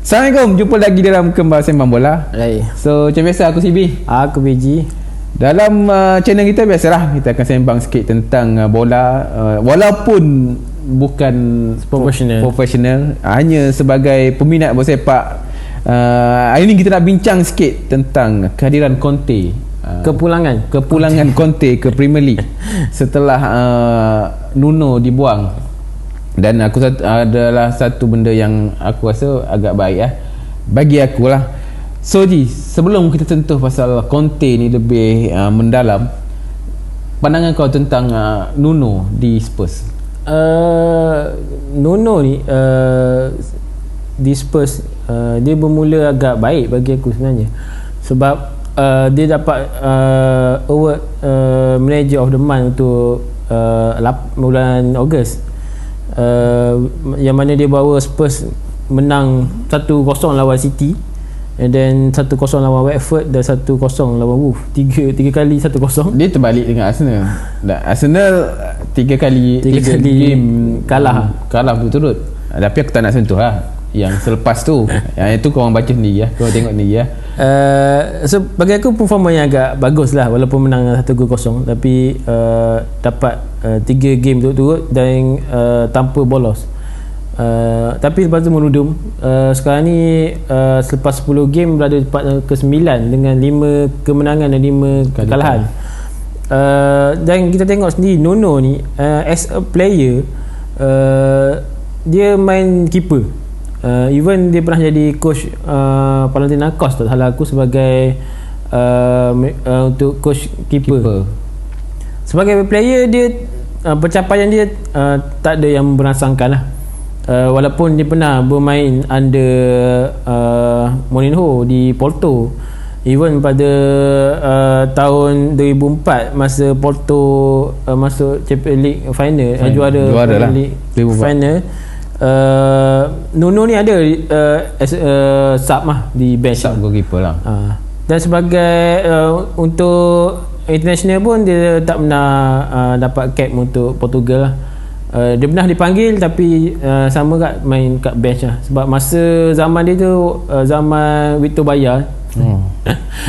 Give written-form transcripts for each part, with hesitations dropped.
Assalamualaikum, jumpa lagi dalam Kembang Sembang Bola. So macam biasa aku CB, aku BG. Dalam channel kita biasalah kita akan sembang sikit tentang bola, walaupun bukan profesional, hanya sebagai peminat bola sepak. Hari ini kita nak bincang sikit tentang kehadiran Conte, kepulangan Conte ke Premier League setelah Nuno dibuang. Dan aku adalah satu benda yang aku rasa agak baik bagi aku lah. So Ji, sebelum kita sentuh pasal Conte ni lebih mendalam, pandangan kau tentang Nuno di Spurs? Nuno ni di Spurs dia bermula agak baik bagi aku sebenarnya, sebab dia dapat award Manager of the Month untuk bulan Ogos, yang mana dia bawa Spurs menang 1-0 lawan City, and then 1-0 lawan Watford dan 1-0 lawan Wolves. Tiga kali 1-0. Dia terbalik dengan Arsenal. Arsenal 3 kali game kalah berturut-turut. Tapi aku tak nak sentuh yang selepas tu. Yang itu korang baca sendiri korang tengok sendiri So bagi aku performa yang agak bagus lah, walaupun menang 1-0, tapi dapat 3 game turut-turut dan tanpa bolos. Tapi lepas tu menudum. Sekarang ni selepas 10 game berada di part ke-9 dengan 5 kemenangan dan 5 kekalahan. Dan kita tengok sendiri Nuno ni as a player, dia main keeper. Even dia pernah jadi coach Panathinaikos, tak salah aku, sebagai untuk coach keeper. Sebagai player dia, pencapaian dia tak ada yang merangsangkan lah. Walaupun dia pernah bermain under Mourinho di Porto, even pada tahun 2004 masa Porto masuk Champions League final, juara lah League final. Nuno ni ada as sub di bench, sub goalkeeper lah. Dan sebagai untuk international pun dia tak pernah dapat cap untuk Portugal lah. Dia pernah dipanggil tapi sama kat main kat bench lah, sebab masa zaman dia tu zaman Victor Baia.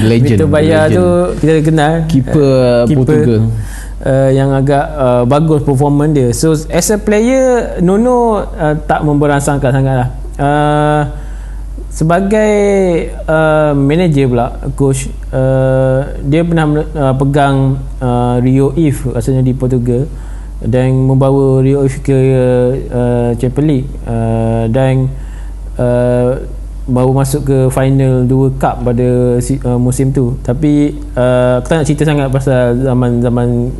Legend. Victor Baia tu kita kenal keeper Portugal, yang agak bagus performance dia. So as a player, Nuno tak memberangsangkan sangat lah. Sebagai manager pula, coach, dia pernah pegang Rio Ave rasanya di Portugal, dan membawa Rio Ave ke Champions League, dan baru masuk ke final 2 cup pada musim tu. Tapi aku tak nak cerita sangat pasal zaman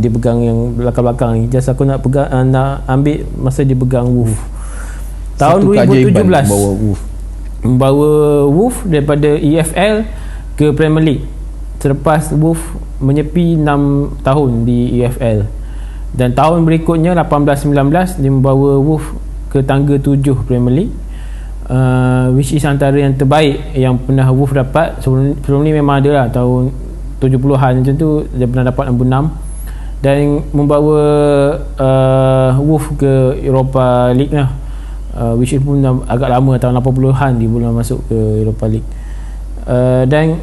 dia pegang yang belakang-belakang ni. Just aku nak pegang, nak ambil masa dia pegang Wolves tahun 2017, membawa Wolves daripada EFL ke Premier League selepas Wolves menyepi 6 tahun di EFL. Dan tahun berikutnya 18-19 dia membawa Wolves ke tangga 7 Premier League, which is antara yang terbaik yang pernah Wolves dapat. Sebelum ni memang ada lah, tahun 70-an macam tu dia pernah dapat nombor 6, dan membawa Wolves ke Europa League lah, which is pun agak lama, tahun 80-an dia boleh masuk ke Europa League. Dan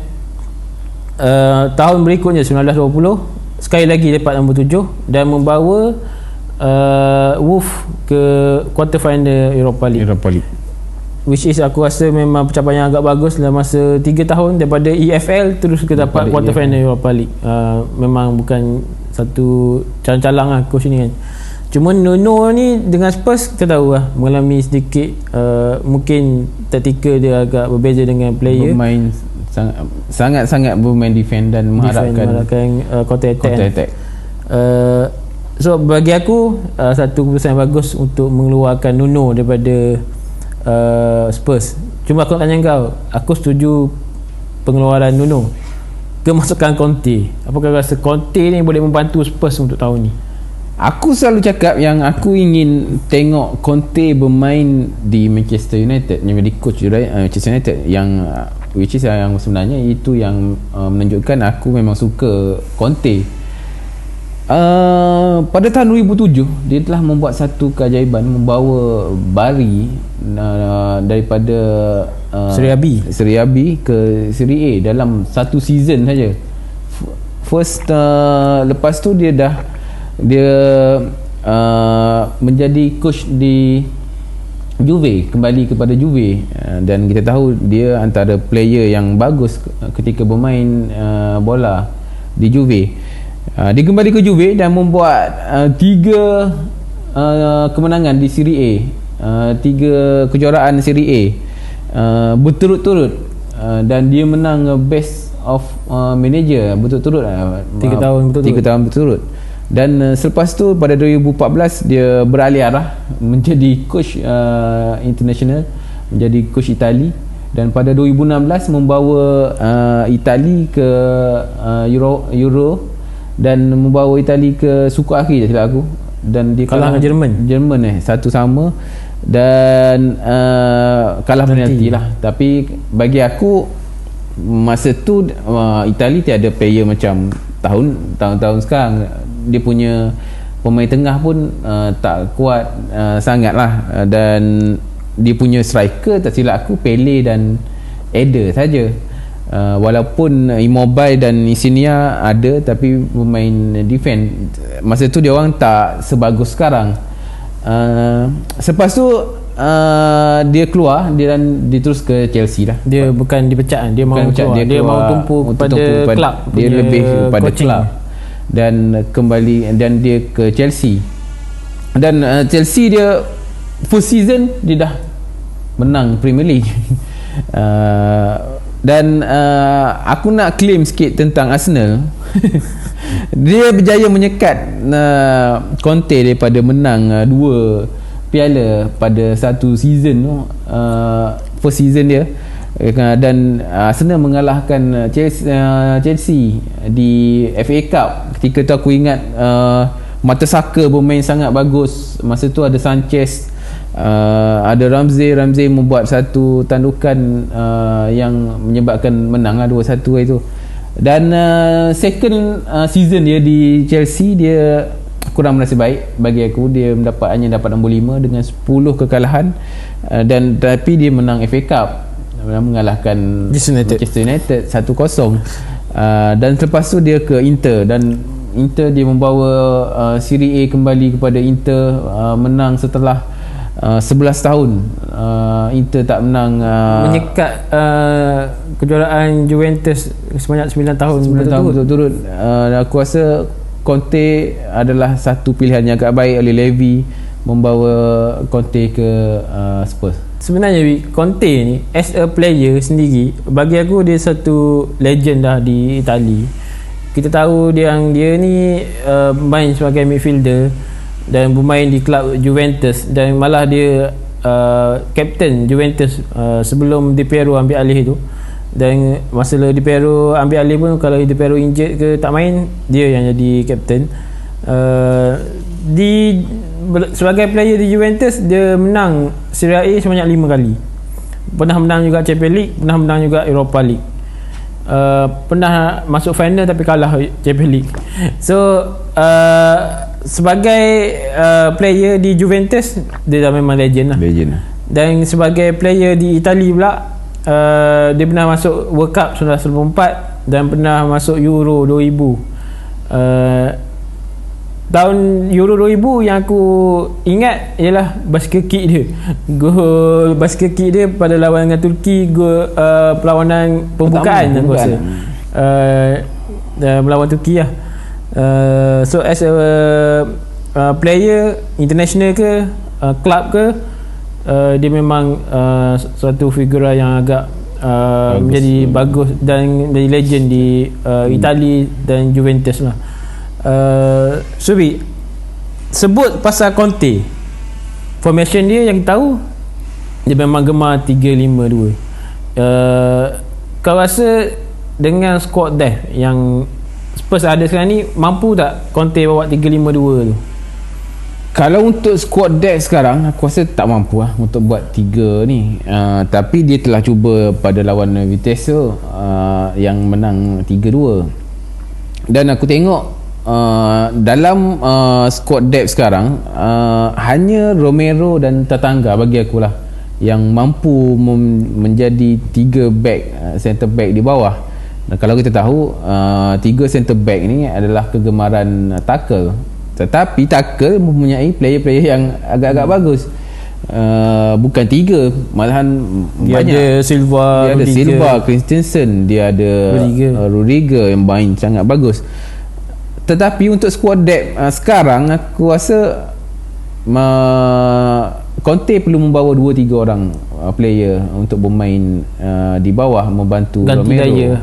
tahun berikutnya 1920 sekali lagi dapat nombor 7 dan membawa Wolves ke quarter final Europa League, which is aku rasa memang pencapaian yang agak bagus dalam masa 3 tahun, daripada EFL terus ke dapat quarter final Europa League. Memang bukan satu calang-calang lah coach ni kan. Cuma Nuno ni dengan Spurs kita tahu lah mengalami sedikit mungkin taktikal dia agak berbeza dengan player. Bermain sangat-sangat bermain defend dan mengharapkan counter attack. So bagi aku satu keputusan yang bagus untuk mengeluarkan Nuno daripada Spurs. Cuma aku nak tanya kau, aku setuju pengeluaran Nuno, kemasukan Conte. Apakah rasa Conte ni boleh membantu Spurs untuk tahun ni? Aku selalu cakap yang aku ingin tengok Conte bermain di Manchester United, yang jadi coach Manchester United, yang which is yang sebenarnya itu yang menunjukkan aku memang suka Conte. Pada tahun 2007 dia telah membuat satu keajaiban, membawa Bari daripada Serie B ke Serie A dalam satu season saja. Lepas tu dia menjadi coach di Juve, kembali kepada Juve, dan kita tahu dia antara player yang bagus ketika bermain bola di Juve. Dia kembali ke Juve dan membuat 3 kemenangan di Serie A, 3 kejuaraan Serie A berturut-turut, dan dia menang Best of Manager berturut-turut 3 tahun berturut. Dan selepas tu pada 2014 dia beralih arah menjadi coach international, menjadi coach Itali, dan pada 2016 membawa Itali ke Euro dan membawa Itali ke suku akhir, tak silap aku, dan dia kalah dengan Jerman 1-1, dan kalah penalti lah. Tapi bagi aku masa tu Itali tiada player macam tahun-tahun sekarang. Dia punya pemain tengah pun tak kuat sangat lah, dan dia punya striker tak silap aku Pele dan Eder saja. Walaupun Immobile dan Insigne ada, tapi pemain defend masa tu dia orang tak sebagus sekarang. Selepas tu dia keluar, dia terus ke Chelsea lah. Dia bukan dipecat, dia mau keluar. Dia mau tumpu kepada kelab, dia lebih kepada kelab, dan kembali, dan dia ke Chelsea. Dan Chelsea dia first season dia dah menang Premier League. Dan aku nak claim sikit tentang Arsenal. Dia berjaya menyekat Conte daripada menang 2 piala pada satu season tu, first season dia. Dan Arsenal mengalahkan Chelsea di FA Cup. Ketika tu aku ingat Mertesacker bermain sangat bagus. Masa tu ada Sanchez, ada Ramsey membuat satu tandukan yang menyebabkan menang lah 2-1 itu. Dan second season dia di Chelsea dia kurang nasib baik bagi aku. Dia hanya dapat nombor 5 dengan 10 kekalahan, dan tapi dia menang FA Cup, mengalahkan Manchester United 1-0. Dan selepas tu dia ke Inter, dan Inter dia membawa Serie A kembali kepada Inter, menang setelah 11 tahun Inter tak menang, menyekat kejuaraan Juventus sebanyak 9 tahun berturut-turut. Aku rasa Conte adalah satu pilihan yang agak baik oleh Levy, membawa Conte ke Spurs. Sebenarnya Conte ni as a player sendiri, bagi aku dia satu legend dah di Itali. Kita tahu dia ni main sebagai midfielder dan bermain di klub Juventus, dan malah dia captain Juventus sebelum Di Piero ambil alih tu. Dan masa Di Piero ambil alih pun, kalau Di Piero injured ke tak main, dia yang jadi captain. Sebagai player di Juventus, dia menang Serie A sebanyak 5 kali. Pernah menang juga Champions League, pernah menang juga Europa League, pernah masuk final tapi kalah Champions League. So sebagai player di Juventus, dia dah memang legend lah. Dan sebagai player di Itali pula, dia pernah masuk World Cup 1994 dan pernah masuk Euro 2000. Tahun Euro 2000 yang aku ingat ialah bicycle kick dia. Gol bicycle kick dia pada lawan dengan Turki, gol perlawanan pembukaan aku rasa. Melawan Turki lah. So as a player international ke club ke, dia memang suatu figura yang agak menjadi bagus dan menjadi legend di Itali dan Juventus lah. Subi, sebut pasal Conte, formation dia yang tahu dia memang gemar 3-5-2. Kau rasa dengan squad depth yang Spurs ada sekarang ni, mampu tak Conte bawa 3-5-2 tu? Kalau untuk squad depth sekarang, aku rasa tak mampu lah untuk buat 3 ni. Tapi dia telah cuba pada lawan Vitesse yang menang 3-2. Dan aku tengok dalam squad depth sekarang hanya Romero dan Tatanga bagi aku lah yang mampu menjadi 3 back, center back di bawah. Dan kalau kita tahu 3 center back ni adalah kegemaran Tuchel, tetapi Tuchel mempunyai player-player yang agak-agak bagus. Bukan 3, malahan dia banyak. Ada Silva, dia ada Silva, Christensen, dia ada Rudiger yang main sangat bagus. Tetapi untuk squad depth sekarang aku rasa Conte perlu membawa 2-3 orang player untuk bermain di bawah, membantu ganti Romero daya.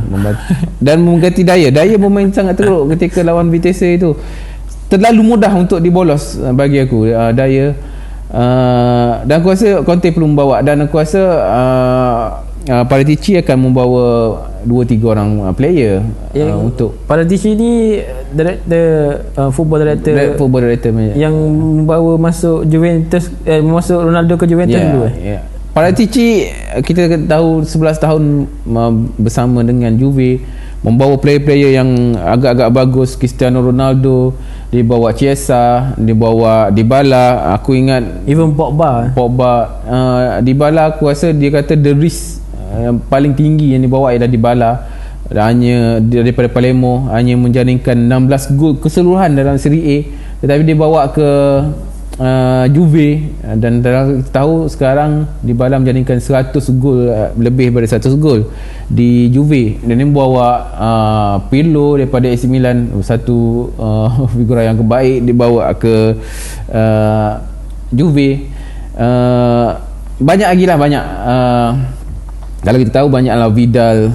Dan mengganti Daya bermain sangat teruk ketika lawan Vitesse itu. Terlalu mudah untuk dibolos bagi aku Daya. Dan aku rasa Conte perlu membawa, dan aku rasa Paratici akan membawa 2-3 orang player untuk Paratici ni football director yang membawa masuk Juventus, masuk Ronaldo ke Juventus dulu. Paratici kita tahu 11 tahun bersama dengan Juve, membawa player-player yang agak-agak bagus. Cristiano Ronaldo, dibawa Chiesa, dibawa Dybala, aku ingat even Pogba, Dybala aku rasa dia kata the risk yang paling tinggi yang dibawa ialah Dybala. Hanya daripada Palermo hanya menjaringkan 16 gol keseluruhan dalam Serie A, tetapi dia bawa ke Juve, dan kita tahu sekarang Dybala menjaringkan 100 gol, lebih daripada 100 gol di Juve, dan dia membawa Pirlo daripada AC Milan, satu figura yang baik, dibawa ke Juve. Banyak lagi lah, banyak kalau kita tahu banyaklah Vidal,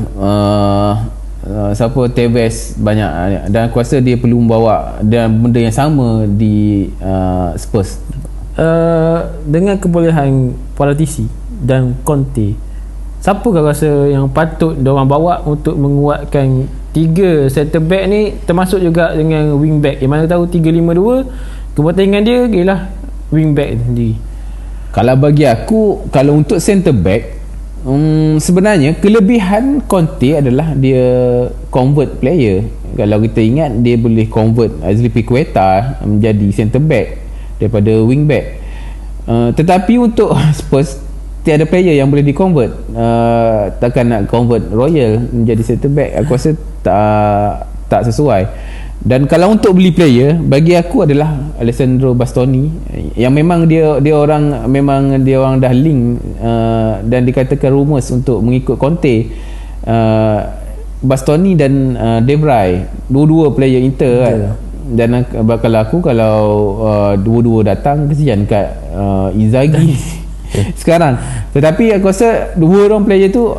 siapa, Tevez, banyak. Dan aku rasa dia perlu membawa dan benda yang sama di Spurs. Dengan kebolehan Paratici dan Conte, siapa kau rasa yang patut diorang bawa untuk menguatkan 3 center back ni, termasuk juga dengan wing back, yang mana tahu 3-5-2 kepentingan dia ialah wing back sendiri. Kalau bagi aku, kalau untuk center back, sebenarnya kelebihan Conte adalah dia convert player. Kalau kita ingat, dia boleh convert Azpilicueta menjadi center back daripada wing back. Tetapi untuk Spurs tiada player yang boleh di-convert. Takkan nak convert Royal menjadi center back, aku rasa tak sesuai. Dan kalau untuk beli player, bagi aku adalah Alessandro Bastoni, yang memang dia orang dah link dan dikatakan rumours untuk mengikut Conte. Bastoni dan De Vrij, dua-dua player Inter kan. Dan kalau dua-dua datang, kesian kat Inzaghi sekarang. Tetapi aku rasa dua orang player tu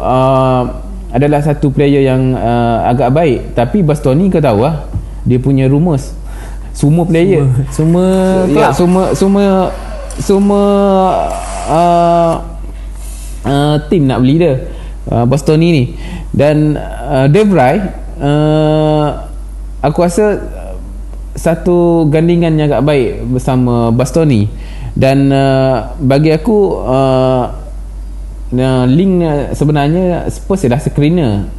adalah satu player yang agak baik. Tapi Bastoni kau tahu lah, dia punya rumours semua player semua tim nak beli dia, Bastoni ni. Dan De Vrij, aku rasa satu gandingan yang agak baik bersama Bastoni. Dan bagi aku link sebenarnya Spurs adalah screener,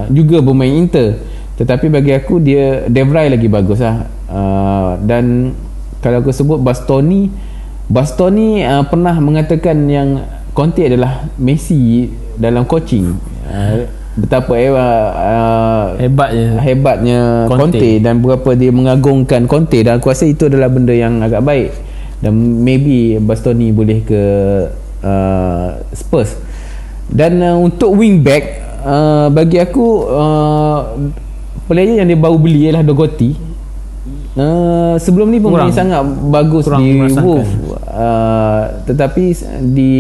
juga bermain Inter. Tetapi bagi aku De Vrij lagi bagus lah. Dan kalau aku sebut Bastoni pernah mengatakan yang Conte adalah Messi dalam coaching. Betapa hebatnya Conte dan berapa dia mengagungkan Conte. Dan aku rasa itu adalah benda yang agak baik, dan maybe Bastoni boleh ke Spurs. Dan untuk wing back, bagi aku player yang dia baru beli ialah Dogotti. Sebelum ni pemain sangat bagus di Wolves, tetapi di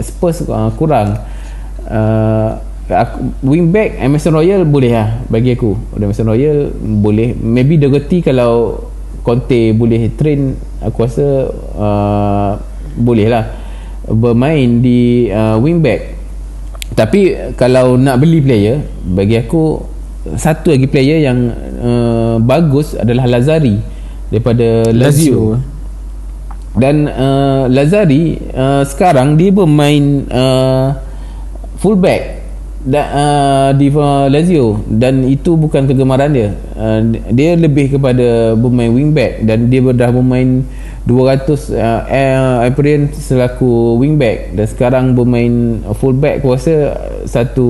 Spurs kurang. Wingback Emerson Royal boleh lah bagi aku. Emerson Royal boleh. Maybe Dogotti kalau Conte boleh train, aku rasa boleh lah bermain di wingback. Tapi kalau nak beli player, bagi aku satu lagi player yang bagus adalah Lazzari daripada Lazio. Dan Lazzari sekarang dia bermain fullback di Lazio, dan itu bukan kegemaran dia. Dia lebih kepada bermain wingback, dan dia dah bermain 200 appearance selaku wingback, dan sekarang bermain fullback. Aku rasa satu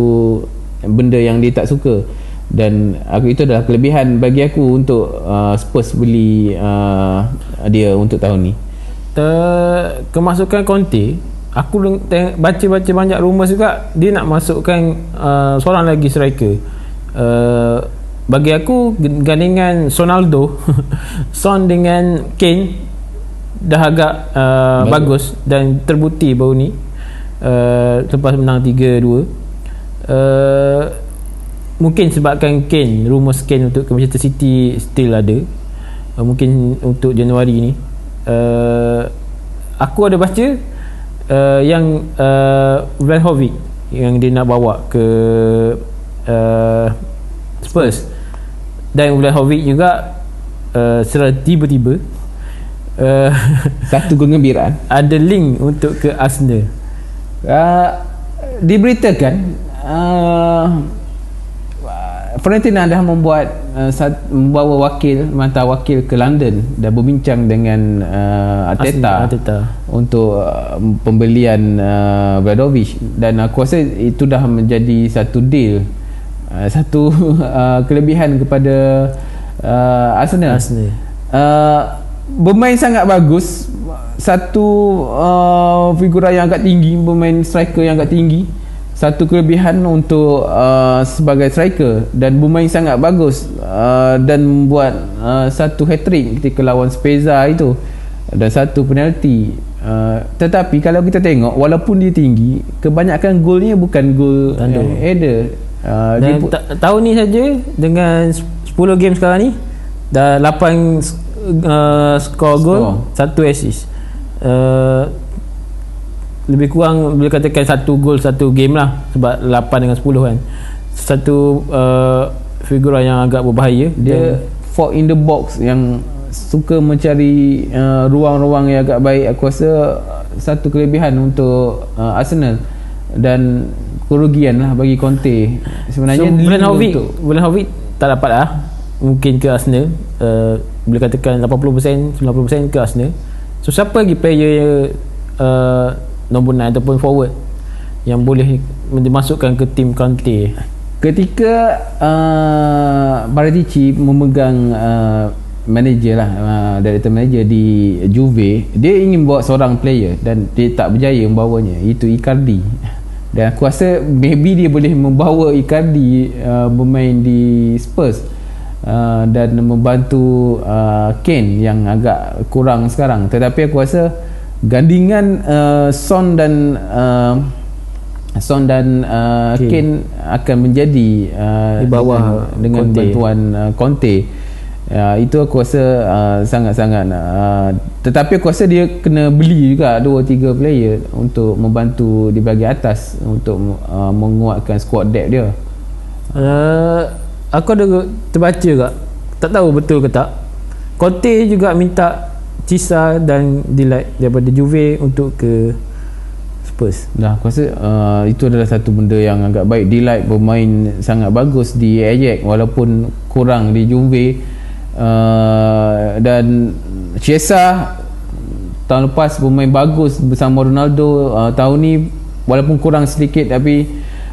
benda yang dia tak suka, dan itu adalah kelebihan bagi aku untuk Spurs beli dia untuk tahun ni. Kemasukan Conte, aku baca-baca banyak rumours juga dia nak masukkan seorang lagi striker. Bagi aku gandingan Ronaldo Son dengan Kane dah agak bagus dan terbukti baru ni lepas menang 3-2. Mungkin sebabkan Kane, rumours Kane untuk ke Manchester City still ada, mungkin untuk Januari ni. Aku ada baca yang Vlahovic yang dia nak bawa ke Spurs, dan Vlahovic juga secara tiba-tiba satu kegembiraan ada link untuk ke Arsenal. Diberitakan Fiorentina dah membawa mantau wakil ke London dan berbincang dengan Arteta untuk pembelian Vlahovic, dan aku rasa itu dah menjadi satu deal, satu kelebihan kepada Arsenal. Bermain sangat bagus, satu figura yang agak tinggi, bermain striker yang agak tinggi, satu kelebihan untuk sebagai striker, dan bermain sangat bagus dan membuat satu hat-trick ketika lawan Spezia itu, dan satu penalti. Tetapi kalau kita tengok, walaupun dia tinggi, kebanyakan golnya bukan gol header. Dan tahun ni saja dengan 10 game sekarang ni dah 8 skor gol, 1 assist. Lebih kurang boleh katakan 1 gol 1 game lah, sebab 8 dengan 10 kan. Satu figura yang agak berbahaya. Dia for in the box, yang suka mencari ruang-ruang yang agak baik. Aku rasa satu kelebihan untuk Arsenal, dan kerugian lah bagi Conte sebenarnya. So Vlahovic tak dapat lah mungkin ke Arsenal, boleh katakan 80% 90% ke Arsenal. So siapa lagi player nombor 9 ataupun forward yang boleh dimasukkan ke tim Conte ketika Paratici memegang manager lah, director manager di Juve? Dia ingin bawa seorang player dan dia tak berjaya membawanya, itu Icardi. Dan aku rasa maybe dia boleh membawa Icardi bermain di Spurs dan membantu Kane yang agak kurang sekarang. Tetapi aku rasa gandingan Son dan Kane akan menjadi di bawah dengan Conte. bantuan Conte. Itu aku rasa sangat-sangat tetapi aku rasa dia kena beli juga 2-3 player untuk membantu di bahagian atas untuk menguatkan squad depth dia. Aku ada terbaca juga, tak tahu betul ke tak, Conte juga minta Cisa dan Delight daripada Juve untuk ke Spurs. Aku rasa itu adalah satu benda yang agak baik. Delight bermain sangat bagus di Ajax walaupun kurang di Juve. Dan Chiesa tahun lepas bermain bagus bersama Ronaldo. Tahun ni walaupun kurang sedikit, tapi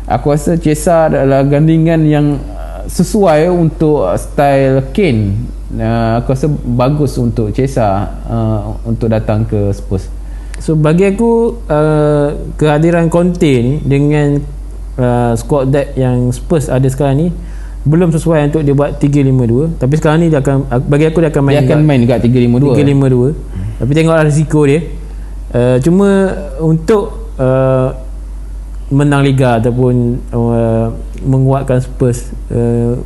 aku rasa Chiesa adalah gandingan yang sesuai untuk style Kane. Aku rasa bagus untuk Chiesa untuk datang ke Spurs. So bagi aku kehadiran Conte ni dengan squad depth yang Spurs ada sekarang ni belum sesuai untuk dia buat 3-5-2. Tapi sekarang ni dia akan, bagi aku dia akan main dekat 3-5-2. Tapi tengoklah risiko dia. Cuma untuk menang Liga ataupun menguatkan Spurs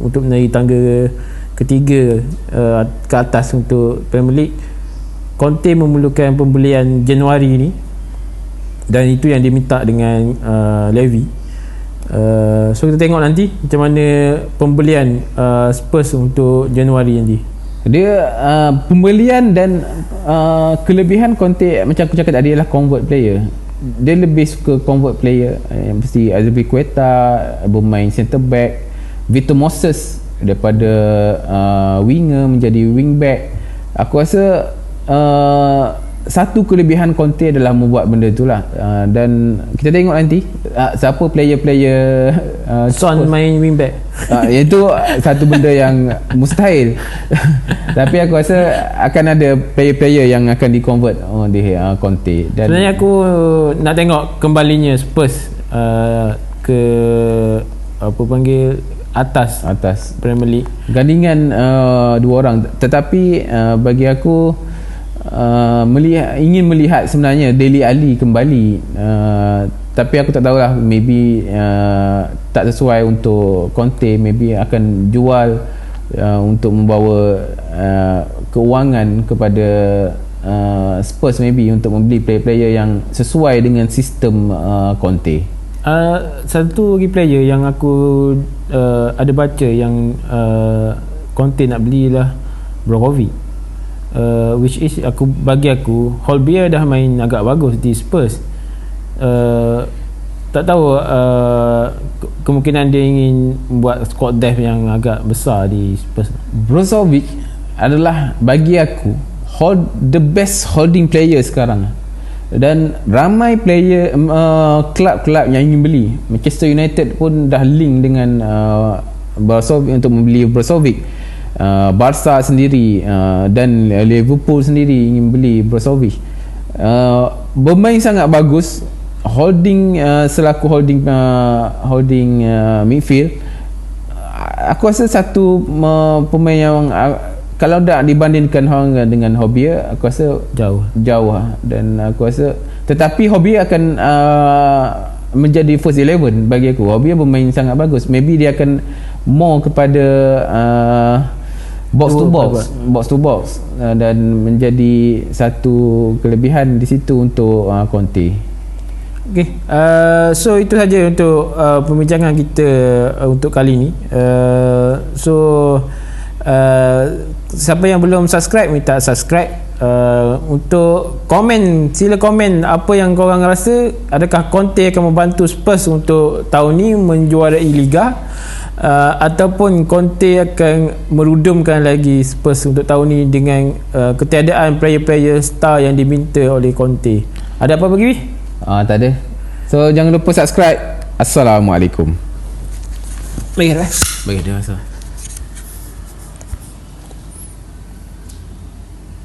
untuk menaiki tangga ketiga ke atas untuk Premier League, Conte memerlukan pembelian Januari ni, dan itu yang diminta dengan Levy. So kita tengok nanti macam mana pembelian Spurs untuk Januari nanti. Dia pembelian dan kelebihan Conte, macam aku cakap tadi, adalah convert player. dia lebih suka convert player, yang mesti Azpilicueta bermain centre back, Victor Moses daripada winger menjadi wing back. Aku rasa satu kelebihan Conte adalah membuat benda itulah, dan kita tengok nanti siapa player-player Son main wing back. itu satu benda yang mustahil. Tapi aku rasa akan ada player-player yang akan di-convert oleh Conte. Dan sebenarnya aku nak tengok kembalinya Spurs ke apa panggil atas Premier League, gandingan dua orang. Tetapi bagi aku ingin melihat sebenarnya Dele Alli kembali, tapi aku tak tahulah, maybe tak sesuai untuk Conte, maybe akan jual untuk membawa keuangan kepada Spurs, maybe untuk membeli player-player yang sesuai dengan sistem Conte. Satu lagi player yang aku ada baca yang Conte nak belilah Brozovic, which is bagi aku Hojbjerg dah main agak bagus di Spurs. Tak tahu kemungkinan dia ingin buat squad depth yang agak besar di Spurs. Brozovic adalah bagi aku the best holding player sekarang, dan ramai player kelab-kelab yang ingin beli. Manchester United pun dah link dengan Brozovic untuk membeli Brozovic. Barca sendiri dan Liverpool sendiri ingin beli Brozovic. Bermain sangat bagus, selaku holding midfield. Aku rasa satu pemain yang kalau tak dibandingkan dengan Hojbjerg, aku rasa jauh. Dan aku rasa, tetapi Hojbjerg akan menjadi first 11 bagi aku. Hojbjerg bermain sangat bagus. Maybe dia akan more kepada box to box, dan menjadi satu kelebihan di situ untuk Conte. Okay, so itu saja untuk perbincangan kita untuk kali ni. Siapa yang belum subscribe, minta subscribe. Untuk komen, sila komen apa yang korang rasa. Adakah Conte akan membantu Spurs untuk tahun ni menjuarai Liga, ataupun Conte akan merudumkan lagi Spurs untuk tahun ni dengan ketiadaan player-player star yang diminta oleh Conte. Ada apa bagi? Tak ada. So jangan lupa subscribe. Assalamualaikum. Bagi dia masa.